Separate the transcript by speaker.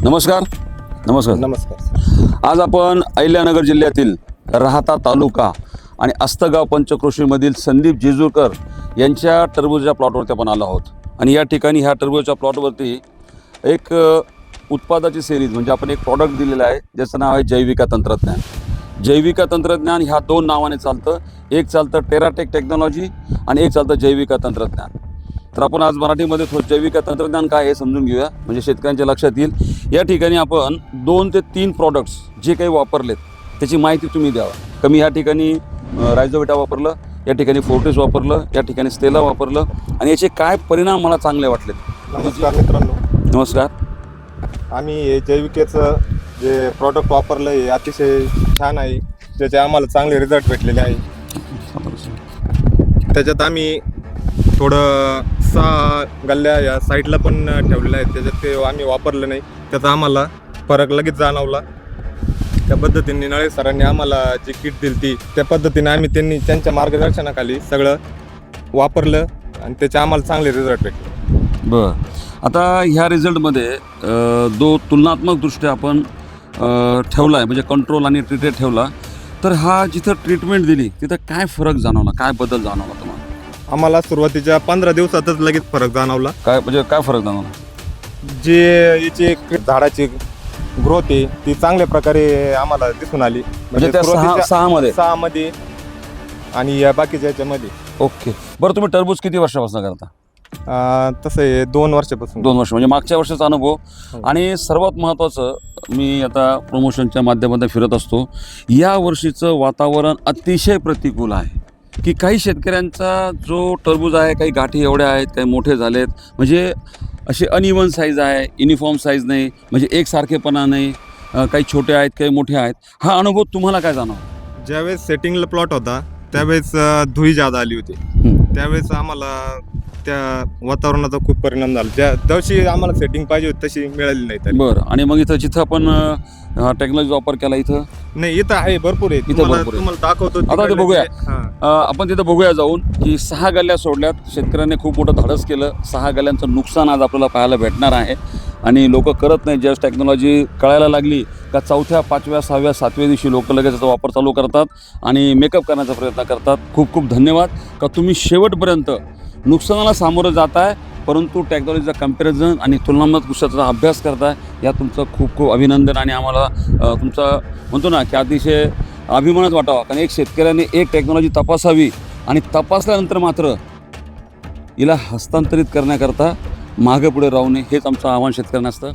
Speaker 1: नमस्कार. नमस्कार.
Speaker 2: नमस्कार.
Speaker 1: आज आपण अहिल्यानगर जिल्ह्यातील राहाता तालुका आणि अस्तगाव पंचक्रोशीमधील संदीप जेजूरकर यांच्या टरबूजच्या प्लॉटवरती आपण आलो आहोत. आणि या ठिकाणी ह्या टरबूजच्या प्लॉटवरती एक उत्पादाची सिरीज म्हणजे आपण एक प्रॉडक्ट दिलेलं आहे ज्याचं नाव आहे जैविका तंत्रज्ञान. जैविका तंत्रज्ञान ह्या दोन नावाने चालतं. एक चालतं टेराटेक टेक्नॉलॉजी आणि एक चालतं जैविका तंत्रज्ञान. तर आपण आज मराठीमध्ये थोडं जैविक तंत्रज्ञान काय हे समजून घेऊया म्हणजे शेतकऱ्यांच्या लक्षात येईल. या ठिकाणी आपण 2 ते 3 प्रॉडक्ट्स जे काही वापरलेत त्याची माहिती तुम्ही द्यावा. कमी ह्या ठिकाणी रायझोविटा वापरलं, या ठिकाणी फोर्टिस वापरलं, या ठिकाणी स्टेला वापरलं आणि याचे काय परिणाम मला चांगले वाटलेत.
Speaker 2: नमस्कार मित्रांनो.
Speaker 1: नमस्कार.
Speaker 2: आम्ही हे जैविकेचं जे प्रॉडक्ट वापरलं हे अतिशय छान आहे, ज्याचे आम्हाला चांगले रिझल्ट भेटलेले आहे. त्याच्यात आम्ही थोडं 6 गल्ल्या या साईडला पण ठेवलेल्या आहेत. त्याच्यात ते आम्ही वापरलं नाही, त्याचा आम्हाला फरक लगेच जाणवला. त्या पद्धतीने नळे सरांनी आम्हाला जी किट दिली ती त्या पद्धतीने आम्ही त्यांच्या मार्गदर्शनाखाली सगळं वापरलं आणि त्याचे आम्हाला चांगले रिझल्ट भेटले.
Speaker 1: बरं. आता ह्या रिझल्टमध्ये तुलनात्मकदृष्ट्या आपण ठेवला आहे म्हणजे कंट्रोल आणि ट्रीटेड ठेवला, तर हा जिथं ट्रीटमेंट दिली तिथं काय फरक जाणवला, काय बदल जाणवला तुम्हाला?
Speaker 2: आम्हाला सुरुवातीच्या 15 दिवसातच लगेच फरक जाणवला.
Speaker 1: काय म्हणजे काय फरक जाणवला?
Speaker 2: जे याची झाडाची ग्रोथ आहे ती चांगल्या प्रकारे आम्हाला दिसून आली.
Speaker 1: म्हणजे त्या सहा
Speaker 2: मध्ये आणि या बाकीच्या याच्यामध्ये.
Speaker 1: ओके. बरं, तुम्ही टरबूज किती वर्षापासून करता?
Speaker 2: तसं आहे 2 वर्षापासून.
Speaker 1: 2 वर्ष म्हणजे मागच्या वर्षाचा अनुभव. आणि सर्वात महत्त्वाचं, मी आता प्रमोशनच्या माध्यमातून फिरत असतो, या वर्षीचं वातावरण अतिशय प्रतिकूल आहे की काही शेतकऱ्यांचा जो टरबूज आहे काही गाठी एवढ्या आहेत, काही मोठे झालेत, म्हणजे असे अनइवन साईज आहे, युनिफॉर्म साईज नाही, म्हणजे एकसारखेपणा नाही, काही छोटे आहेत काही मोठे आहेत. हा अनुभव तुम्हाला काय जाणवला?
Speaker 2: ज्यावेळेस सेटिंगला प्लॉट होता त्यावेळेस धुळी जादा आली होती. त्यावेळेस आम्हाला त्या वातावरणाचा खूप परिणाम झाला. ज्या दिवशी आम्हाला सेटिंग पाहिजे होती तशी मिळाली नाही.
Speaker 1: बरं. आणि मग इथं जिथं आपण टेक्नॉलॉजी वापर केला इथं
Speaker 2: नाही, इथं आहे भरपूर आहे.
Speaker 1: इथं भरपूर
Speaker 2: तुम्हाला दाखवतो.
Speaker 1: आता ते बघूया. आपण तिथं बघूया जाऊन की 6 गल्ल्या सोडल्यात. शेतकऱ्यांनी खूप मोठं धाडस केलं. 6 गल्ल्यांचं नुकसान आज आपल्याला पाहायला भेटणार आहे. आणि लोक करत नाही. ज्यावेळेस टेक्नॉलॉजी कळायला लागली का 4थ्या 5व्या 6व्या 7व्या दिवशी लोक लगेच त्याचा वापर चालू करतात आणि मेकअप करण्याचा प्रयत्न करतात. खूप खूप धन्यवाद का तुम्ही शेवटपर्यंत नुकसानाला सामोरं जात आहे परंतु टेक्नॉलॉजीचा कम्पॅरिझन आणि तुलनात्मक पुस्तकाचा अभ्यास करताय. या तुमचं खूप खूप अभिनंदन. आणि आम्हाला तुमचा म्हणतो ना की अतिशय अभिमानच वाटावा कारण एक शेतकऱ्याने एक टेक्नॉलॉजी तपासावी आणि तपासल्यानंतर मात्र हिला हस्तांतरित करण्याकरता मागे पुढे राहू नये हेच आमचं आव्हान शेतकऱ्यांना असतं.